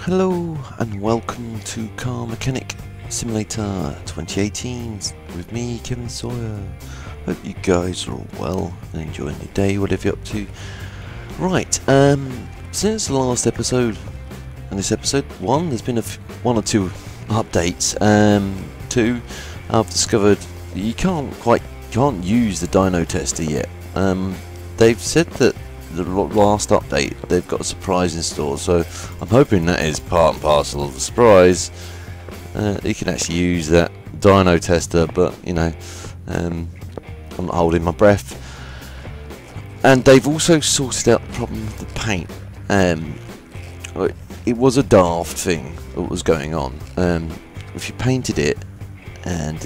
Hello and welcome to Car Mechanic Simulator 2018 with me, Kevin Sawyer. Hope you guys are all well and enjoying your day, whatever you're up to. Right, since the last episode, and this episode 1, there's been one or two updates. 2, I've discovered you can't use the dyno tester yet. They've said that the last update they've got a surprise in store, so I'm hoping that is part and parcel of the surprise. You can actually use that dyno tester, but you know, I'm not holding my breath. And they've also sorted out the problem with the paint. It was a daft thing that was going on. If you painted it and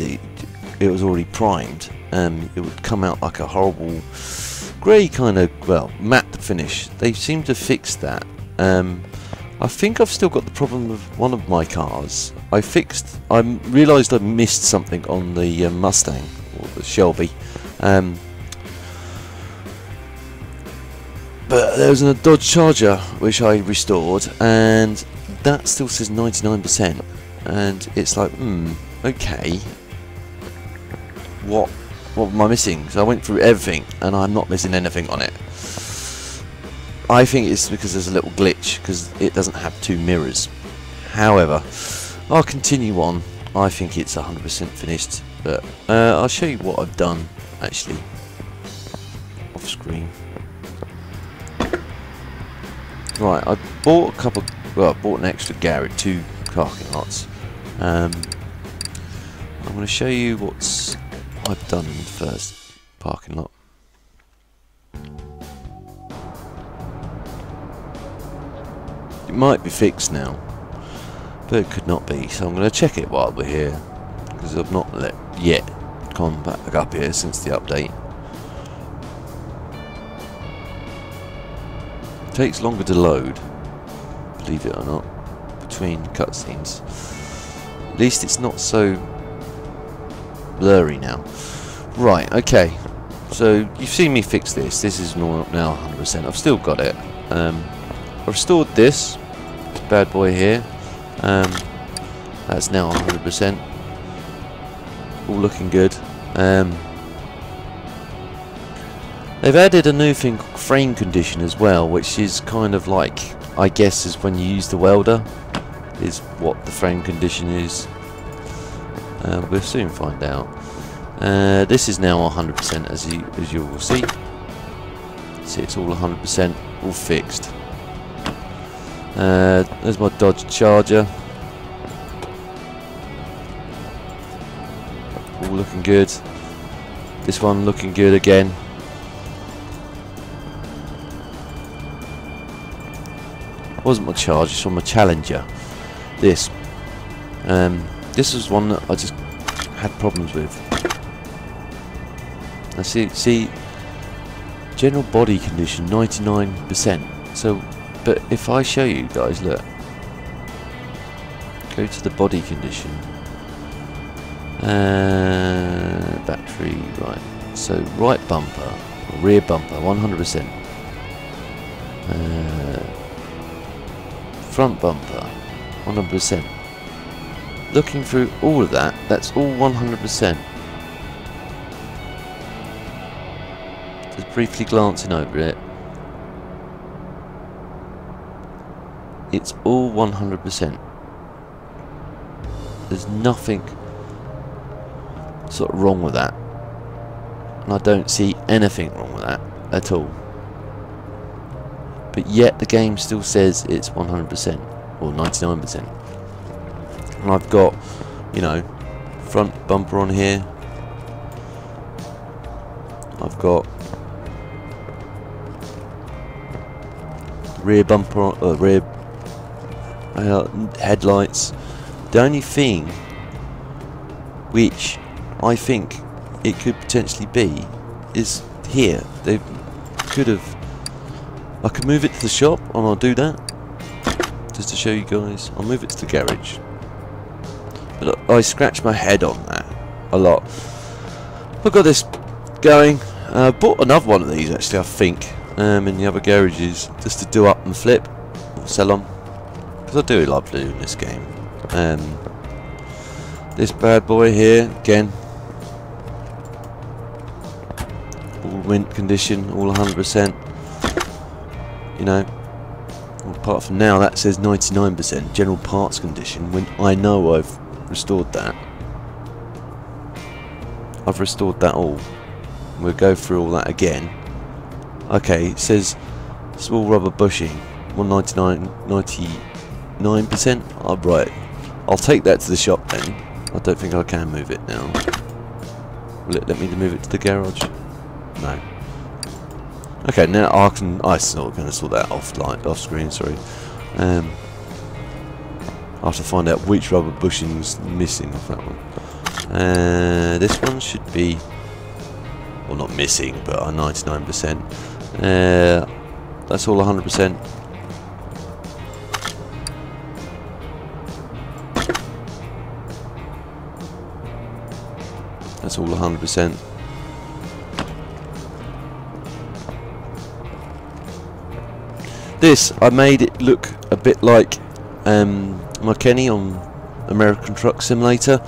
it was already primed, it would come out like a horrible grey kind of, well, matte finish. They seem to fix that. I think I've still got the problem with one of my cars. I realised I missed something on the Mustang, or the Shelby. But there was a Dodge Charger which I restored, and that still says 99%. And it's like, okay. What am I missing? So I went through everything and I'm not missing anything on it. I think it's because there's a little glitch because it doesn't have 2 mirrors. However, I'll continue on. I think it's 100% finished, but I'll show you what I've done actually off screen. Right, I bought I bought an extra garage, 2 parking lots. I'm going to show you what I've done in the first parking lot. It might be fixed now, but it could not be, so I'm going to check it while we're here, because I've not yet gone back up here since the update. It takes longer to load, believe it or not, between cutscenes. At least it's not so blurry now. Right, okay, so you've seen me fix this. This is now 100%. I've still got it. I've restored this bad boy here. That's now 100%. All looking good. They've added a new thing called frame condition as well, which is kind of like, I guess, is when you use the welder, is what the frame condition is. We'll soon find out. This is now 100%, as you will see. See, it's all 100%, all fixed. There's my Dodge Charger. All looking good. This one looking good again. It wasn't my Charger, it's on my Challenger. This was one that I just had problems with. I see general body condition 99%. So, but if I show you guys, look, go to the body condition, battery, right, so right bumper, rear bumper 100%, front bumper 100%. Looking through all of that, that's all 100%. Just briefly glancing over it, it's all 100%. There's nothing sort of wrong with that, and I don't see anything wrong with that at all. But yet the game still says it's 100% or 99%. And I've got, you know, front bumper on here. I've got rear bumper, rear headlights. The only thing which I think it could potentially be is here. They could have. I can move it to the shop, and I'll do that just to show you guys. I'll move it to the garage. But I scratch my head on that a lot. I've got this going. I bought another one of these actually, I think, in the other garages, just to do up and flip, or sell them. because I do love doing this game. This bad boy here, again, all mint condition, all 100%. You know, well, apart from now that says 99% general parts condition, when I know I've restored that. I've restored that all. We'll go through all that again. Okay, it says small rubber bushing, 99%. Oh, right. I'll take that to the shop then. I don't think I can move it now. Will it let me move it to the garage? No. Okay, now I can. I'm not going to sort that off screen. Sorry. I have to find out which rubber bushing's missing off that one. This one should be, well, not missing, but 99%. That's all 100%. That's all 100%. This, I made it look a bit like my Kenny on American Truck Simulator.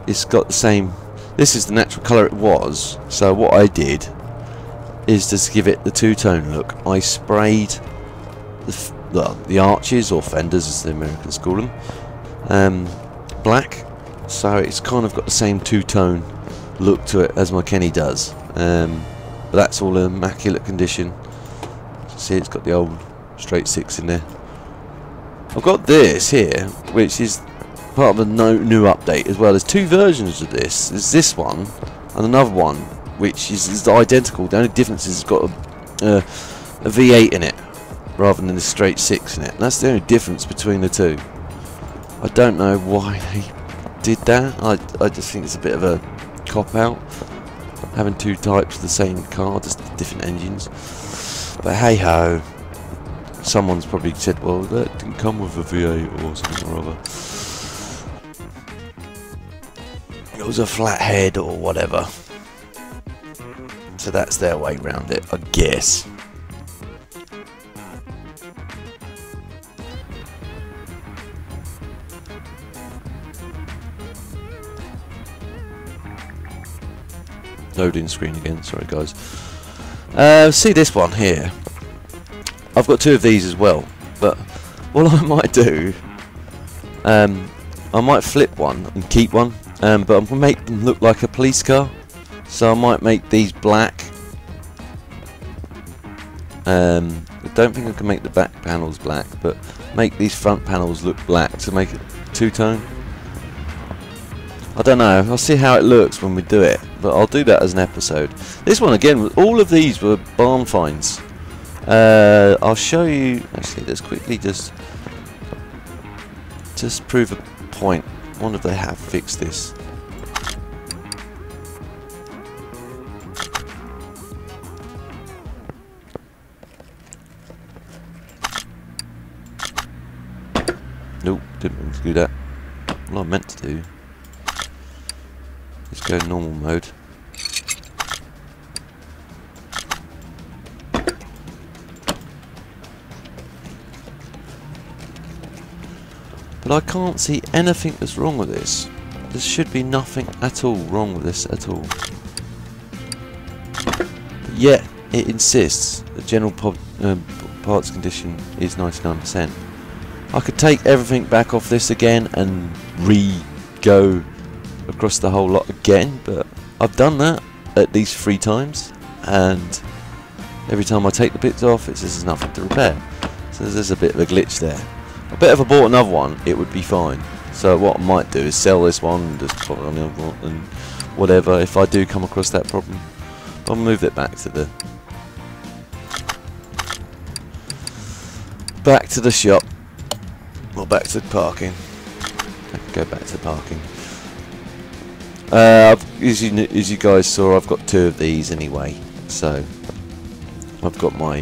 It's got the same. This is the natural colour it was. So what I did is just give it the two-tone look. I sprayed the arches, or fenders as the Americans call them, black. So it's kind of got the same two-tone look to it as my Kenny does. But that's all in immaculate condition. See, it's got the old straight six in there. I've got this here, which is part of a new update as well. There's two versions of this. There's this one and another one, which is identical. The only difference is it's got a V8 in it rather than the straight six in it. That's the only difference between the two. I don't know why they did that. I just think it's a bit of a cop out, having two types of the same car, just different engines. But hey ho, someone's probably said, well, that didn't come with a V8 or something or other. It was a flat head or whatever. So that's their way round it, I guess. Loading screen again, sorry guys. See this one here. I've got two of these as well, but what I might do, I might flip one and keep one, but I'm going to make them look like a police car. So I might make these black. I don't think I can make the back panels black, but make these front panels look black to make it two-tone. I don't know, I'll see how it looks when we do it, but I'll do that as an episode. This one again, all of these were barn finds. I'll show you, actually let's quickly just prove a point. I wonder if they have fixed this. Nope, didn't mean to do that. What I meant to do, let's go normal mode. But I can't see anything that's wrong with this. There should be nothing at all wrong with this at all. But yet it insists the general parts condition is 99%. I could take everything back off this again and re-go across the whole lot again, but I've done that at least 3 times, and every time I take the bits off it says there's nothing to repair. So there's a bit of a glitch there. I bet if I bought another one it would be fine. So what I might do is sell this one and just put it on the other one and whatever if I do come across that problem. I'll move it back to the shop. Or back to the parking. I can go back to the parking. As you guys saw, I've got 2 of these anyway. So I've got my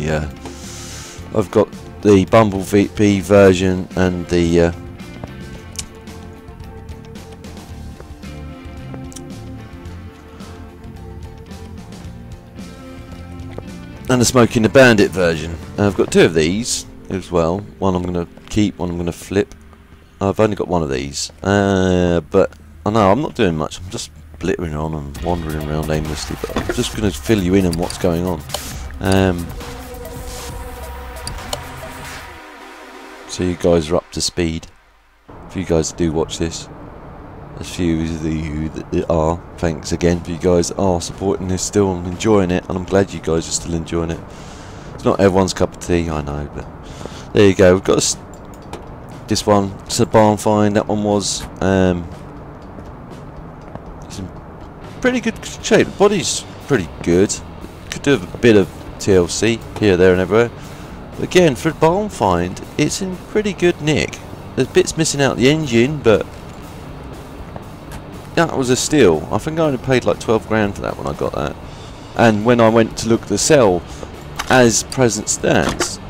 I've got the Bumblebee version and the Smoking the Bandit version. And I've got 2 of these. as well. One I'm going to keep, one I'm going to flip. I've only got one of these, but I know I'm not doing much. I'm just blittering on and wandering around aimlessly, but I'm just going to fill you in on what's going on. So you guys are up to speed. If you guys do watch this, as few as you that are, thanks again for you guys that are supporting this still and enjoying it, and I'm glad you guys are still enjoying it. It's not everyone's cup of tea, I know, but there you go. We've got this one. It's a barn find. That one was it's in pretty good shape. The body's pretty good. Could do with a bit of TLC here, there, and everywhere. But again, for a barn find, it's in pretty good nick. There's bits missing out the engine, but that was a steal. I think I only paid like 12 grand for that when I got that. And when I went to look at the sell, as present stands,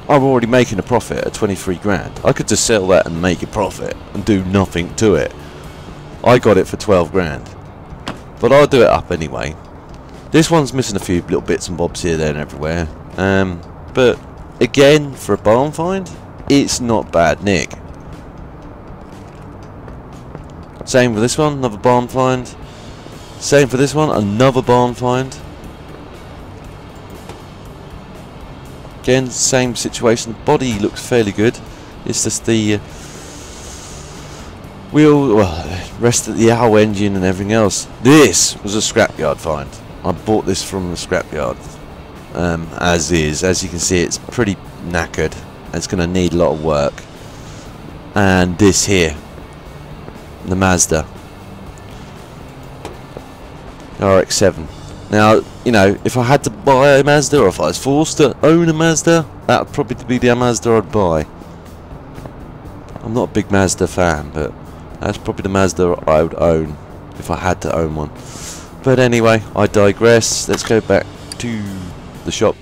I'm already making a profit at 23 grand. I could just sell that and make a profit and do nothing to it. I got it for 12 grand. But I'll do it up anyway. This one's missing a few little bits and bobs here, there and everywhere. But again, for a barn find, it's not bad nick. Same for this one, another barn find. Same for this one, another barn find. Again, same situation. Body looks fairly good. It's just the wheel, well, rest of the owl engine and everything else. This was a scrapyard find. I bought this from the scrapyard. As is, as you can see, it's pretty knackered. It's going to need a lot of work. And this here, the Mazda RX-7. Now, you know, if I had to buy a Mazda, or if I was forced to own a Mazda, that would probably be the Mazda I'd buy. I'm not a big Mazda fan, but that's probably the Mazda I would own if I had to own one. But anyway, I digress. Let's go back to the shop.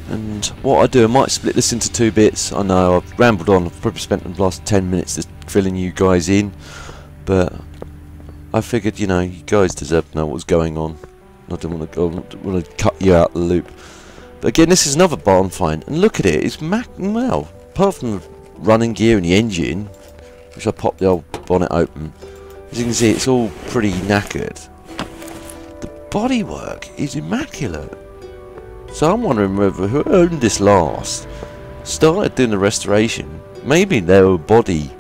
And what I do, I might split this into two bits. I know I've rambled on. I've probably spent the last 10 minutes just filling you guys in, but I figured, you know, you guys deserve to know what's going on. I don't want to cut you out of the loop. But again, this is another barn find, and look at it. It's well, apart from the running gear and the engine, which I popped the old bonnet open. As you can see, it's all pretty knackered. The bodywork is immaculate. So I'm wondering whether who owned this last started doing the restoration. Maybe they were a body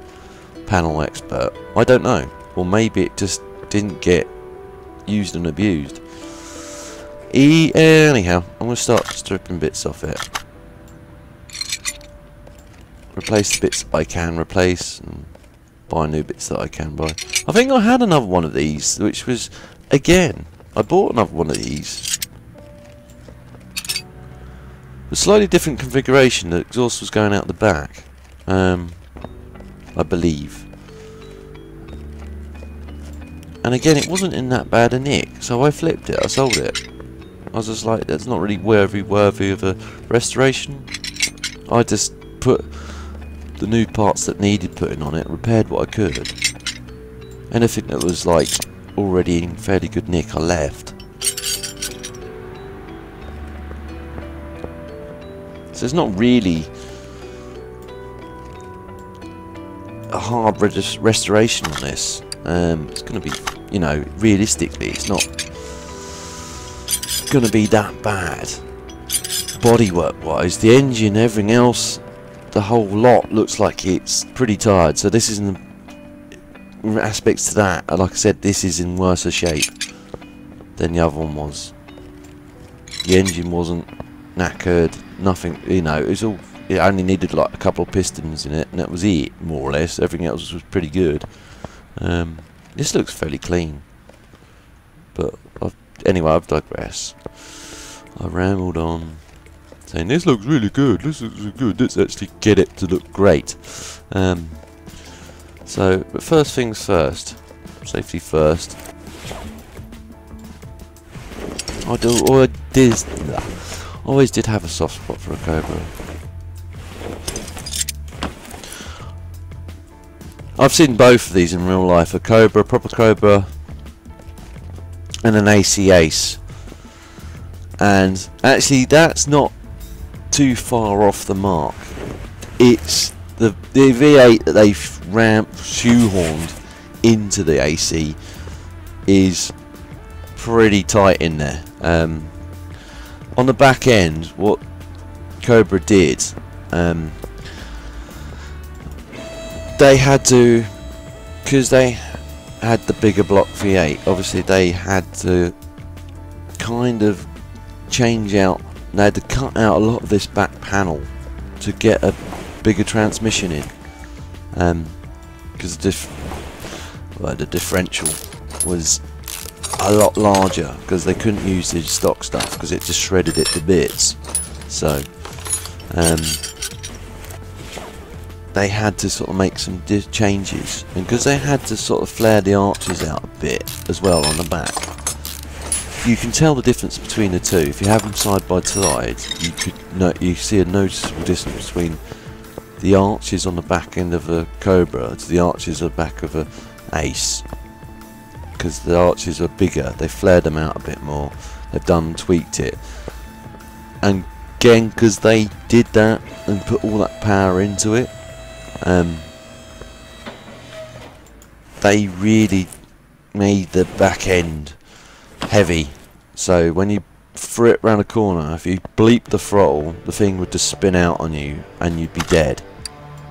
panel expert. I don't know. Or maybe it just didn't get used and abused. Anyhow, I'm going to start stripping bits off it. Replace the bits I can replace and buy new bits that I can buy. I think I had another one of these, which was, again, I bought another one of these. A slightly different configuration. The exhaust was going out the back, I believe. And again, it wasn't in that bad a nick, so I flipped it. I sold it. I was just like, that's not really worthy of a restoration. I just put the new parts that needed putting on it, repaired what I could. Anything that was like already in fairly good nick, I left. So it's not really a hard restoration on this. It's going to be, you know, realistically, it's not going to be that bad. Bodywork wise, the engine, everything else, the whole lot looks like it's pretty tired. So this is in the aspects to that. Like I said, this is in worse a shape than the other one was. The engine wasn't knackered, nothing, you know, it only needed like a couple of pistons in it, and that was it, more or less. Everything else was pretty good. This looks fairly clean, but anyway, I've digressed. I rambled on, saying this looks really good, this looks good, let's actually get it to look great. So, but first things first, safety first. I always did have a soft spot for a Cobra. I've seen both of these in real life, a Cobra, a proper Cobra, and an AC Ace. And actually that's not too far off the mark. It's the V8 that they've shoehorned into the AC is pretty tight in there. On the back end, what Cobra did, they had to, because they had the bigger block V8, obviously they had to kind of change out, they had to cut out a lot of this back panel to get a bigger transmission in, because the differential was a lot larger, because they couldn't use the stock stuff because it just shredded it to bits. So they had to sort of make some changes, and because they had to sort of flare the arches out a bit as well on the back, you can tell the difference between the two. If you have them side by side, you see a noticeable difference between the arches on the back end of a Cobra to the arches on the back of a Ace, because the arches are bigger, they flared them out a bit more, they've tweaked it, and again, because they did that and put all that power into it, they really made the back end heavy. So when you threw it round a corner, if you bleep the throttle, the thing would just spin out on you and you'd be dead.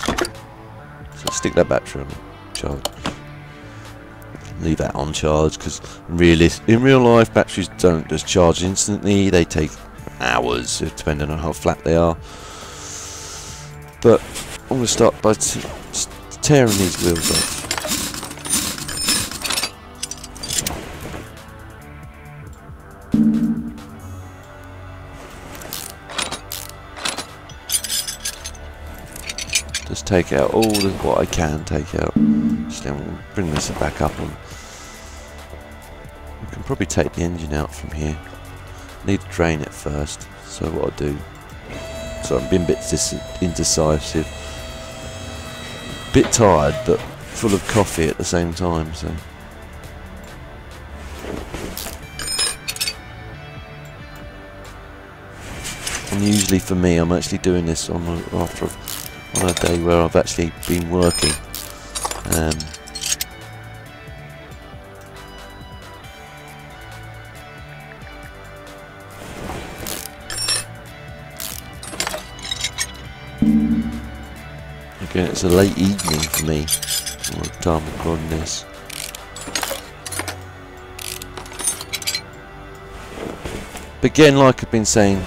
So stick that battery on charge. Leave that on charge, because in real life batteries don't just charge instantly, they take hours depending on how flat they are. But I'm going to start by tearing these wheels off. Just take out all what I can take out. Just then we'll bring this back up, and we can probably take the engine out from here. Need to drain it first, so what I'll do. So I'm being a bit indecisive. Bit tired, but full of coffee at the same time, so. And usually for me, I'm actually doing this on a day where I've actually been working. Again, it's a late evening for me all the time I'm recording this. But again, like I've been saying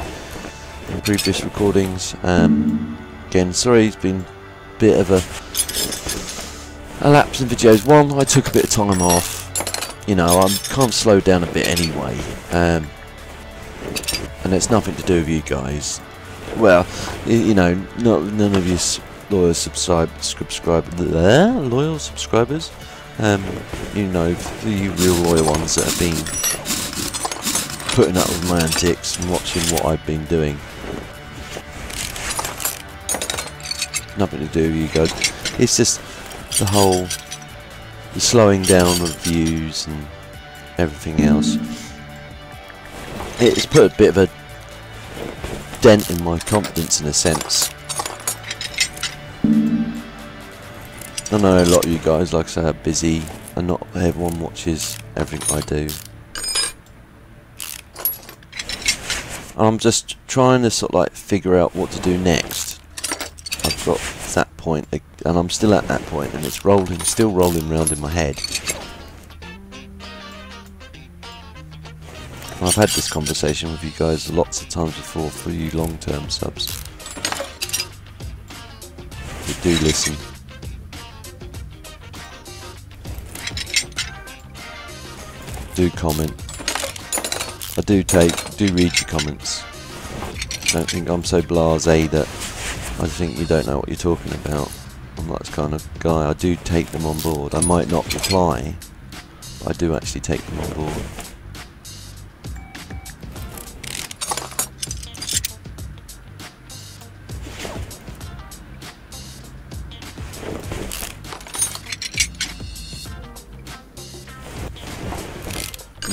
in previous recordings, again, sorry it's been a bit of a lapse in videos. One, I took a bit of time off, you know, I can't slow down a bit anyway, and it's nothing to do with you guys. Well, you know, none of you loyal subscribers, you know, the real loyal ones that have been putting up with my antics and watching what I've been doing. Nothing to do with you guys. It's just the slowing down of views and everything else. It's put a bit of a dent in my confidence in a sense. I know a lot of you guys, like I say, are busy and not everyone watches everything I do. I'm just trying to sort of like figure out what to do next. I've got that point, and I'm still at that point, and it's still rolling around in my head. And I've had this conversation with you guys lots of times before for you long-term subs. You do listen. Do comment. I do read your comments. Don't think I'm so blasé that I think you don't know what you're talking about. I'm that kind of guy. I do take them on board. I might not reply, but I do actually take them on board.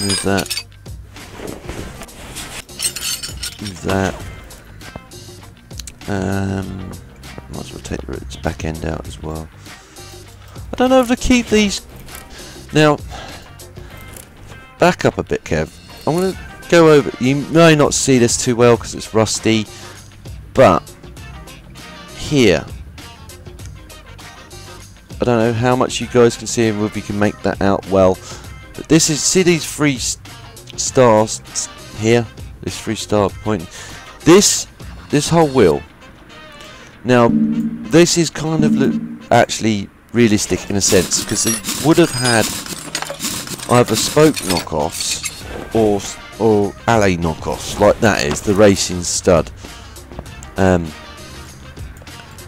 Remove that. Move that. Might as well take its back end out as well. I don't know if to keep these. Now, back up a bit, Kev. I'm going to go over. You may not see this too well because it's rusty, but here, I don't know how much you guys can see and if you can make that out well. But this is, see these 3 stars here. This 3-star point. This whole wheel. Now, this is kind of actually realistic in a sense because they would have had either spoke knockoffs or alley knockoffs, like that is the racing stud, and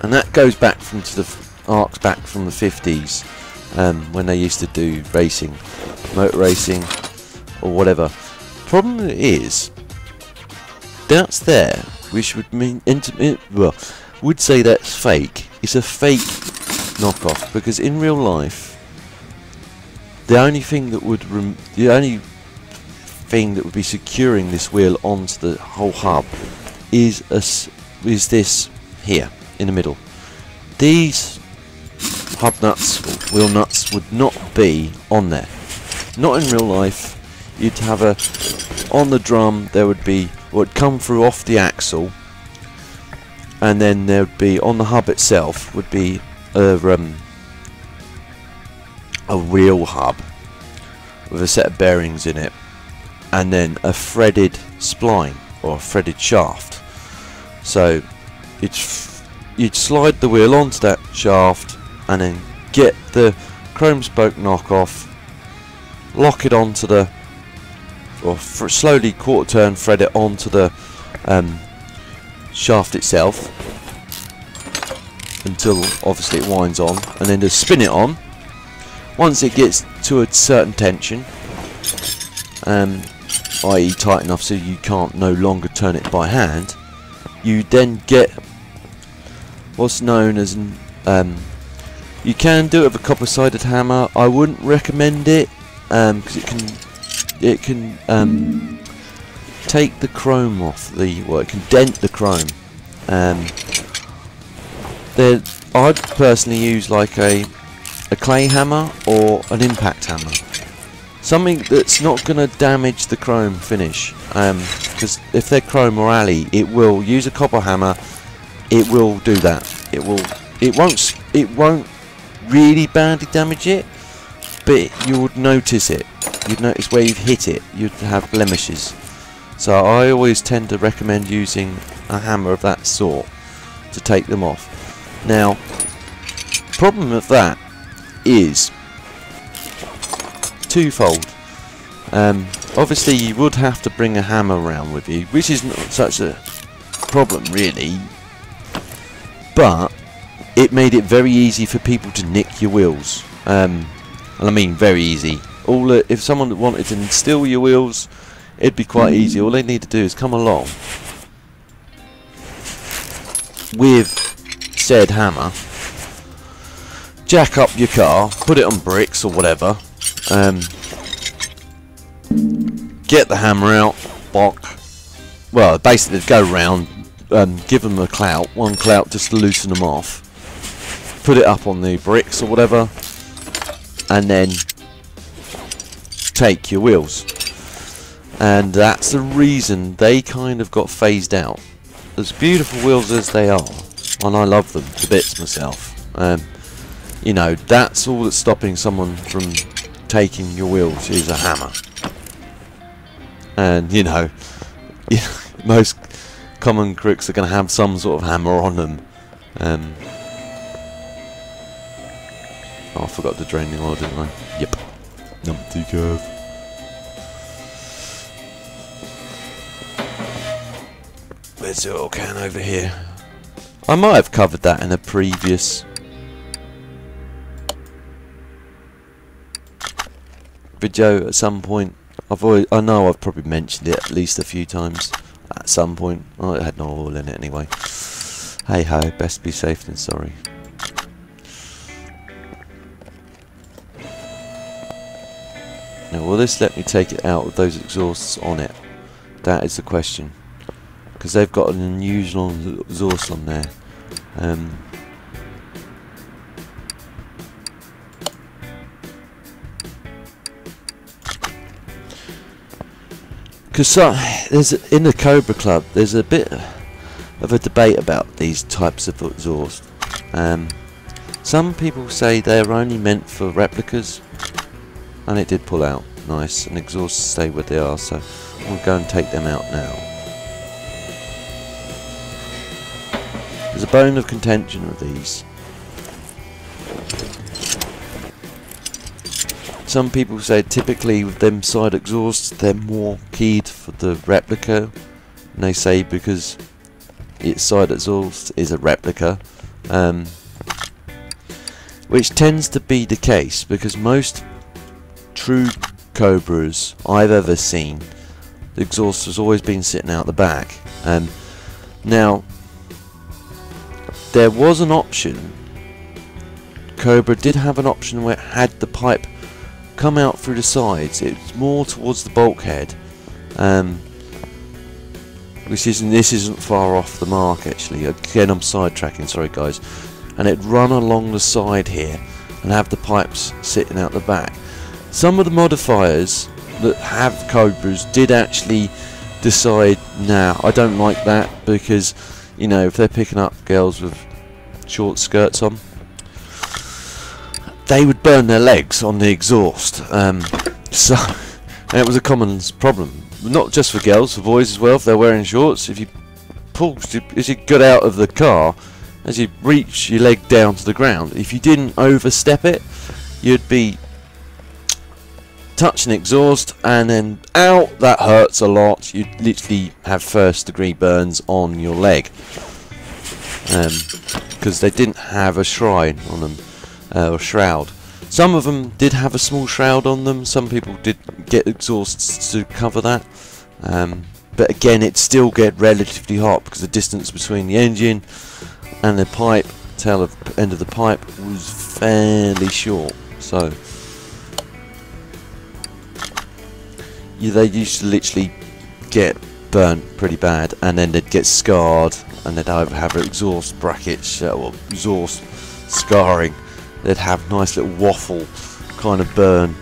that goes back from arcs back from the 50s, when they used to do racing, motor racing or whatever. Problem is, that's there, which would mean would say that's fake. It's a fake knockoff because in real life, the only thing that would be securing this wheel onto the whole hub is this here in the middle. These hub nuts, or wheel nuts, would not be on there. Not in real life. You'd have on the drum there would be what would come through off the axle, and then there would be on the hub itself would be a real hub with a set of bearings in it, and then a threaded spline or a threaded shaft. So you'd slide the wheel onto that shaft and then get the chrome spoke knockoff, lock it onto the, or slowly quarter turn thread it onto the shaft itself until obviously it winds on, and then just spin it on. Once it gets to a certain tension, i.e. tight enough so you can't no longer turn it by hand, you then get what's known as you can do it with a copper-sided hammer. I wouldn't recommend it because it can take the chrome off it can dent the chrome. I'd personally use like a clay hammer or an impact hammer, something that's not going to damage the chrome finish, because if they're chrome or alley, it will use a copper hammer, it will do that. It won't really badly damage it, but you would notice it. You'd notice where you've hit it, you'd have blemishes. So I always tend to recommend using a hammer of that sort to take them off. Now, problem with that is twofold. Obviously you would have to bring a hammer around with you, which is not such a problem really, but it made it very easy for people to nick your wheels, and I mean very easy. If someone wanted to steal your wheels, it'd be quite easy. All they need to do is come along with said hammer, jack up your car, put it on bricks or whatever, get the hammer out, well basically go round, give them a clout, one clout just to loosen them off, put it up on the bricks or whatever, and then take your wheels. And that's the reason they kind of got phased out. As beautiful wheels as they are, and I love them to bits myself, you know, that's all that's stopping someone from taking your wheels is a hammer. And you know, most common crooks are going to have some sort of hammer on them. Oh, I forgot to drain the oil, didn't I? Yep. Numpty curve. Where's the oil can over here? I might have covered that in a previous video at some point. I know I've probably mentioned it at least a few times at some point. Oh, it had no oil in it anyway. Hey ho, best be safe than sorry. Now, will this let me take it out with those exhausts on it? That is the question. Because they've got an unusual exhaust on there. Because in the Cobra Club, there's a bit of a debate about these types of exhaust. Some people say they're only meant for replicas, and it did pull out nice, and exhausts stay where they are, so we'll go and take them out now. There's a bone of contention with these. Some people say typically with them side exhausts they're more keyed for the replica, and they say because its side exhaust is a replica, which tends to be the case because most true Cobras I've ever seen, the exhaust has always been sitting out the back. Now there was an option, Cobra did have an option where it had the pipe come out through the sides. It's more towards the bulkhead, this isn't far off the mark actually. Again, I'm sidetracking, sorry guys. And it'd run along the side here and have the pipes sitting out the back. Some of the modifiers that have Cobras did actually decide, nah, I don't like that, because you know, if they're picking up girls with short skirts on, they would burn their legs on the exhaust. So and it was a common problem, not just for girls, for boys as well. If they're wearing shorts, if you pull, as you got out of the car, as you reach your leg down to the ground, if you didn't overstep it, you'd be touching exhaust and then out. That hurts a lot. You'd literally have first degree burns on your leg, because they didn't have a shrine on them, or shroud. Some of them did have a small shroud on them. Some people did get exhausts to cover that, but again, it still get relatively hot because the distance between the engine and the pipe, end of the pipe, was fairly short. So yeah, they used to literally get burnt pretty bad, and then they'd get scarred, and they'd either have exhaust brackets or exhaust scarring. They'd have nice little waffle kind of burn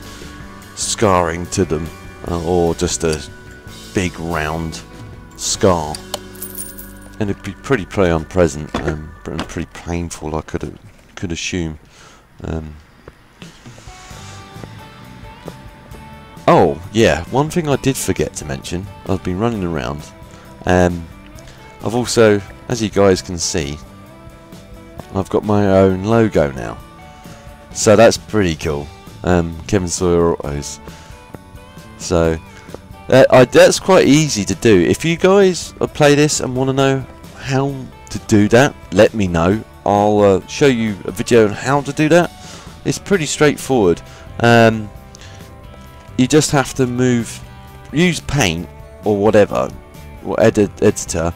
scarring to them, or just a big round scar, and it'd be pretty unpleasant and pretty painful, I could assume. Oh yeah, one thing I did forget to mention, I've been running around, I've also, as you guys can see, I've got my own logo now, so that's pretty cool. Kevin Sawyer Autos. So that's quite easy to do. If you guys play this and want to know how to do that, let me know. I'll show you a video on how to do that. It's pretty straightforward. You just have to use paint or whatever, or editor,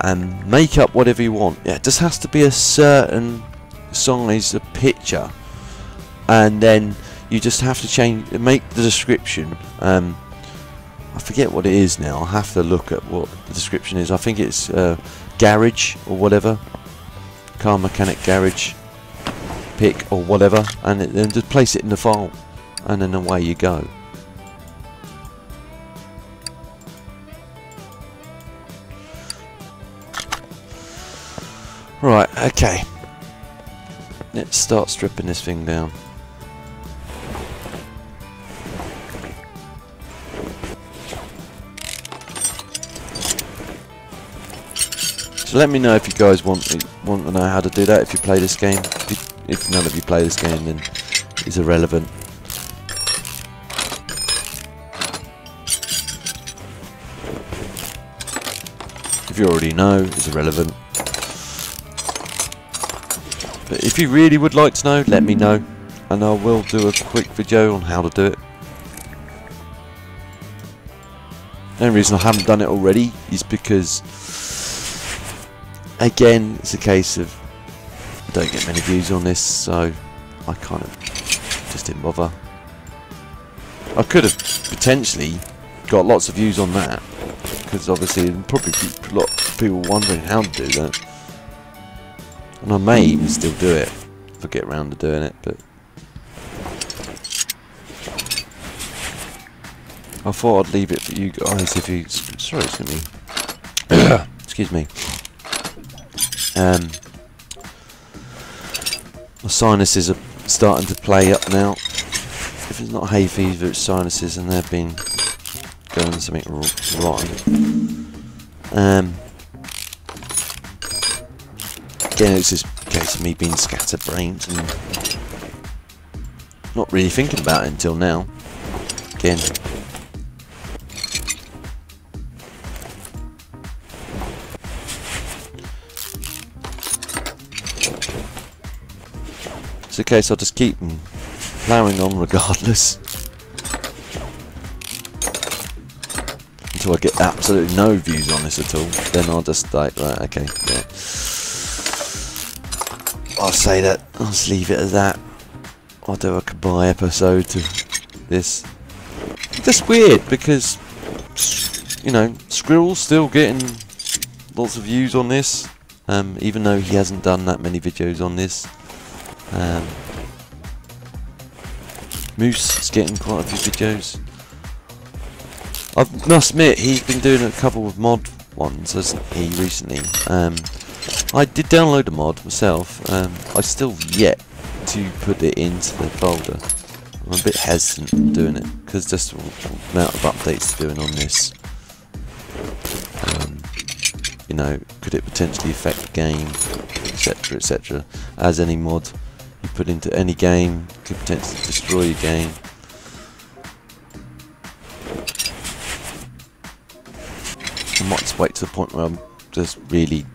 and make up whatever you want. Yeah, it just has to be a certain size of picture, and then you just have to make the description. I forget what it is now. I'll have to look at what the description is. I think it's garage or whatever, car mechanic garage pick or whatever, and then just place it in the file, and then away you go. Right, okay, let's start stripping this thing down. So let me know if you guys want to know how to do that, if you play this game. If none of you play this game, then it's irrelevant. If you already know, it's irrelevant. But if you really would like to know, let me know, and I will do a quick video on how to do it. The only reason I haven't done it already is because, again, it's a case of I don't get many views on this, so I kind of just didn't bother. I could have potentially got lots of views on that, because obviously there'd probably be a lot of people wondering how to do that. And I may even still do it if I get around to doing it, but I thought I'd leave it for you guys if you... Sorry, excuse me. Excuse me. My sinuses are starting to play up now. If it's not hay fever, it's sinuses, and they've been going something rotten. Again, it's just a case of me being scatterbrained and not really thinking about it until now. Again. It's a case I'll just keep ploughing on regardless until I get absolutely no views on this at all. Then I'll just like, right, okay, yeah. I'll say that. I'll just leave it as that. I'll do a goodbye episode to this. It's just weird because, you know, Skrill's still getting lots of views on this, even though he hasn't done that many videos on this. Moose is getting quite a few videos. I must admit, he's been doing a couple of mod ones, hasn't he, recently? I did download a mod myself. I still yet to put it into the folder. I'm a bit hesitant on doing it because just the amount of updates they're doing on this. You know, could it potentially affect the game, etc., etc. As any mod you put into any game could potentially destroy your game. I might just wait to the point where I'm just really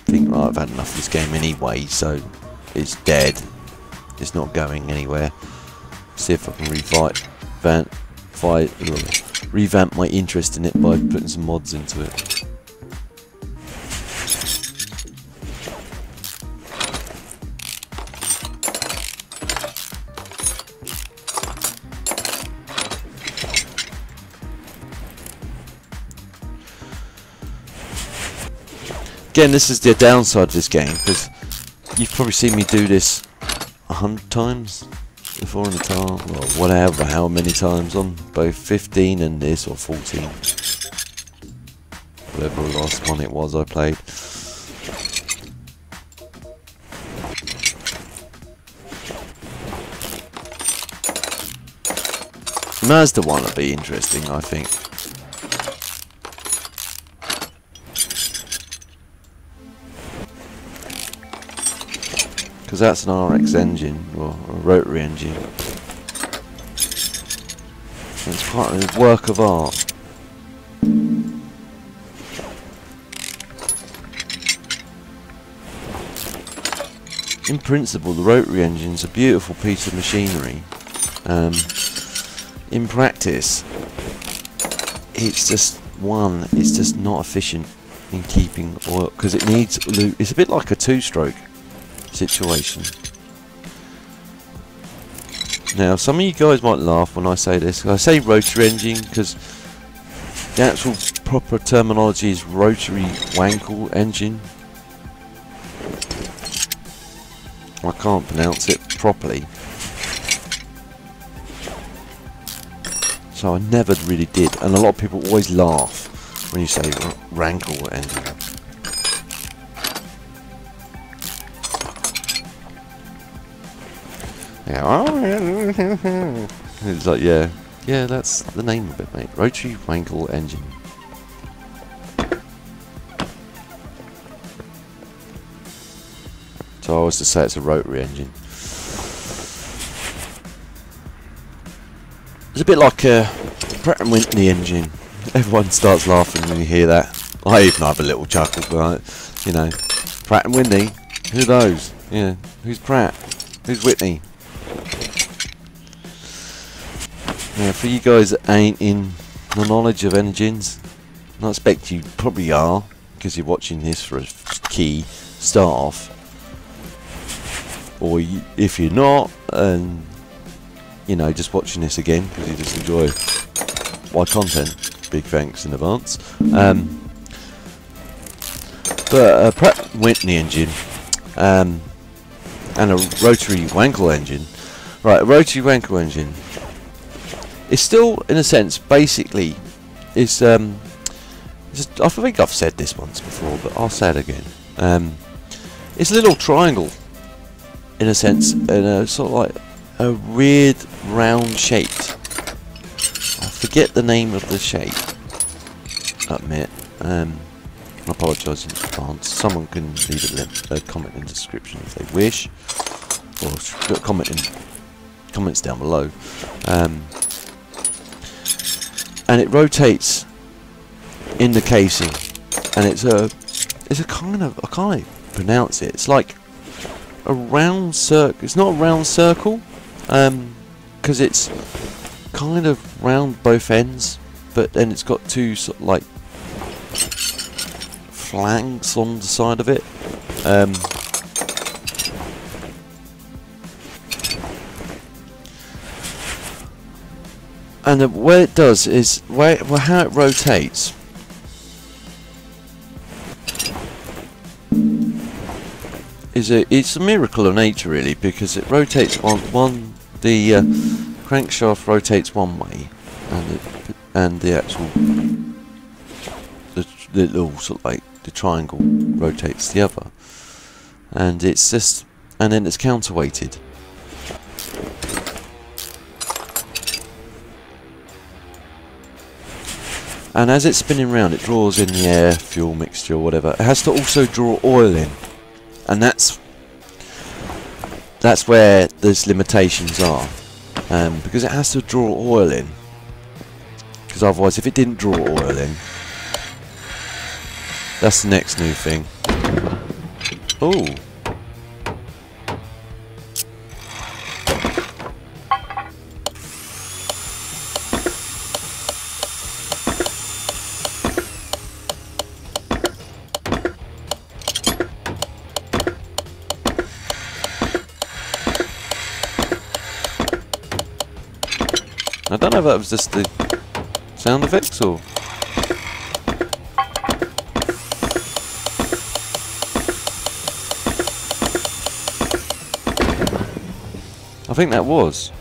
think, right, I've had enough of this game anyway, so it's dead. It's not going anywhere. See if I can revamp my interest in it by putting some mods into it. Again, this is the downside of this game, because you've probably seen me do this 100 times before in the car, or whatever, how many times on both 15 and this, or 14. Whatever the last one it was I played. Mazda one would be interesting, I think. Because that's an RX engine, or a rotary engine. It's quite a work of art. In principle, the rotary engine's a beautiful piece of machinery. In practice, it's just not efficient in keeping oil, because it needs lube. It's a bit like a two-stroke situation. Now, some of you guys might laugh when I say this. I say rotary engine because the actual proper terminology is rotary wankle engine. I can't pronounce it properly, so I never really did, and a lot of people always laugh when you say rankle engine. It's like, yeah, that's the name of it, mate. Rotary wankle engine. So I always just say it's a rotary engine. It's a bit like a Pratt & Whitney engine. Everyone starts laughing when you hear that. I even have a little chuckle, but you know, Pratt & Whitney. Who are those? Yeah, who's Pratt? Who's Whitney? Now, for you guys that ain't in the knowledge of engines, and I expect you probably are, because you're watching this for a key start off, or if you're not, and you know, just watching this again because you just enjoy my content. Big thanks in advance. But Pratt Whitney engine and a rotary Wankel engine. Right, a rotary Wankel engine. It's still, in a sense, basically, it's I think I've said this once before, but I'll say it again. It's a little triangle, in a sense, in a sort of like a weird round shape. I forget the name of the shape. I admit. I apologise in advance. Someone can leave a comment in the description if they wish, or comments down below. And it rotates in the casing, and it's a kind of, I can't pronounce it. It's like a round circle. It's not a round circle, because it's kind of round both ends, but then it's got two sort of like flanks on the side of it. And what it does is, how it rotates is it's a miracle of nature, really, because it rotates the crankshaft rotates one way, and the actual the little sort of like the triangle rotates the other, and it's just, and then it's counterweighted. And as it's spinning round, it draws in the air, fuel mixture, or whatever. It has to also draw oil in, and that's where those limitations are, because it has to draw oil in. Because otherwise, if it didn't draw oil in, that's the next new thing. Oh. I don't know if that was just the sound effects or... I think that was.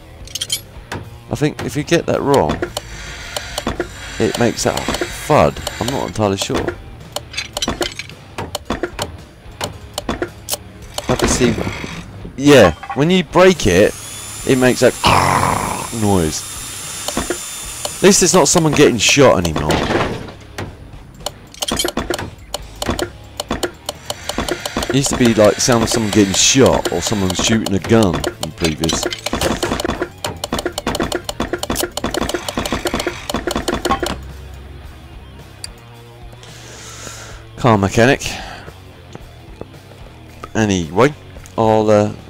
I think if you get that wrong, it makes that FUD. I'm not entirely sure. Have to see. Yeah, when you break it, it makes that noise. At least it's not someone getting shot anymore. It used to be like the sound of someone getting shot or someone shooting a gun in previous. Car mechanic. Anyway,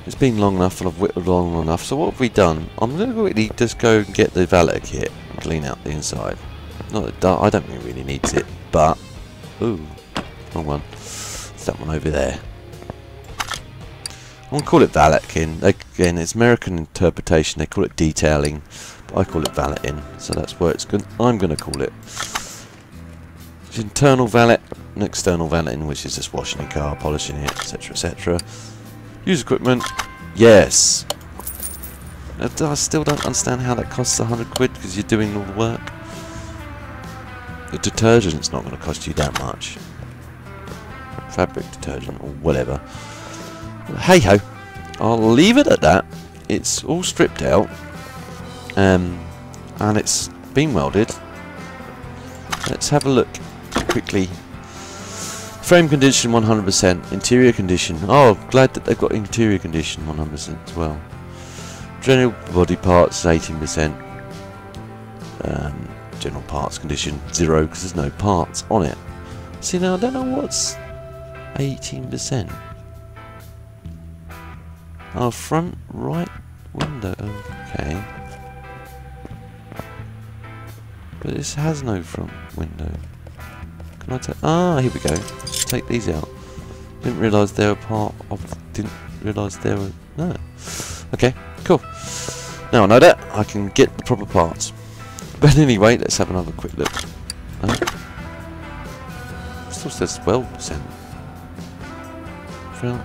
it's been long enough and I've whittled long enough. So what have we done? I'm going to quickly just go and get the valet kit and clean out the inside. Not that I don't think it really needs it, but ooh, wrong one. It's that one over there. I'm going to call it valeting. Again, it's American interpretation. They call it detailing, but I call it valeting. So that's where I'm going to call it. It's internal valet and external valeting, which is just washing the car, polishing it, etc., etc. Use equipment, yes. I still don't understand how that costs £100 because you're doing all the work. The detergent's not going to cost you that much. Fabric detergent or whatever. Hey ho, I'll leave it at that. It's all stripped out, and it's been welded. Let's have a look quickly. Frame condition 100%, interior condition. Oh, glad that they've got interior condition 100% as well. General body parts 18%. General parts condition 0 because there's no parts on it. See, now I don't know what's 18%. Oh, front right window. Okay. But this has no front window. Can I take... Ah, here we go. Take these out. Didn't realise they were part of... Didn't realise they were... No. Okay, cool. Now I know that. I can get the proper parts. But anyway, let's have another quick look. Still says 12%. Front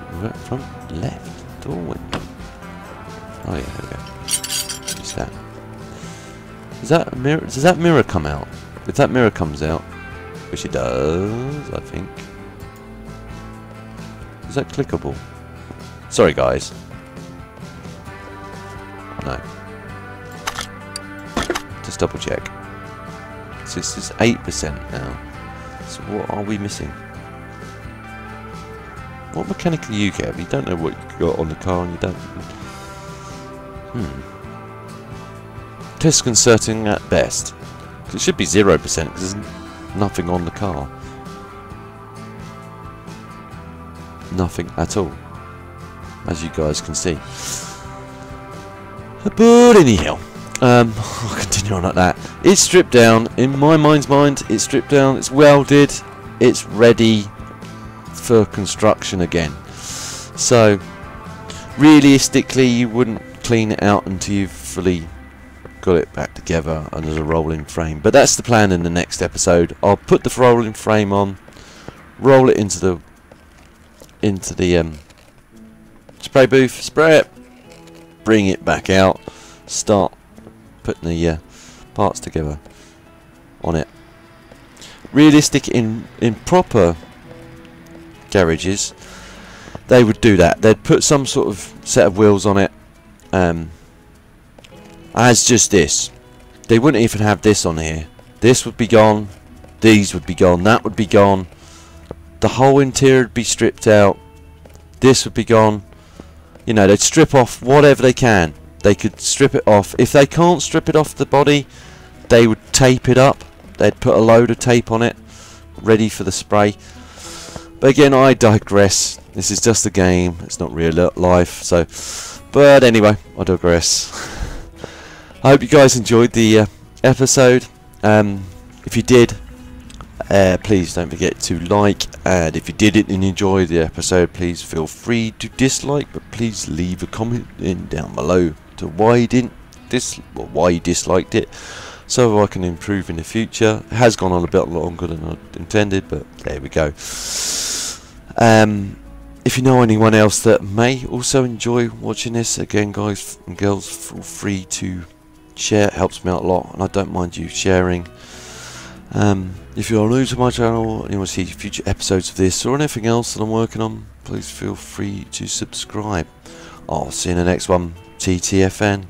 left door window. Oh yeah, there we go. What's that? Is that a mirror? Does that mirror come out? If that mirror comes out, which it does, I think. Is that clickable? Sorry, guys. No. Just double check. So this is 8% now. So what are we missing? What mechanic do you get? You don't know what you got on the car, and you don't. Disconcerting at best. It should be 0% because there's nothing on the car. Nothing at all, as you guys can see. But anyhow, I'll continue on like that. It's stripped down. In my mind's mind, it's stripped down. It's welded. It's ready for construction again. So, realistically, you wouldn't clean it out until you've fully got it back together and there's a rolling frame. But that's the plan in the next episode. I'll put the rolling frame on, roll it into the spray booth, spray it, bring it back out, start putting the parts together on it. Realistic in proper garages, they would do that. They'd put some sort of set of wheels on it, as just this. They wouldn't even have this on here. This would be gone, these would be gone, that would be gone, the whole interior would be stripped out, this would be gone. You know, they'd strip off whatever they can. They could strip it off. If they can't strip it off the body, they would tape it up. They'd put a load of tape on it, ready for the spray. But again, I digress. This is just a game. It's not real life. So, but anyway, I digress. I hope you guys enjoyed the episode. If you did, please don't forget to like, and if you didn't enjoy the episode, please feel free to dislike, but please leave a comment in down below to why you didn't why you disliked it, so I can improve in the future. It has gone on a bit longer than I intended, but there we go. If you know anyone else that may also enjoy watching this, again guys and girls, feel free to share. It helps me out a lot, and I don't mind you sharing. If you're new to my channel and you want to see future episodes of this or anything else that I'm working on, please feel free to subscribe. I'll see you in the next one. TTFN.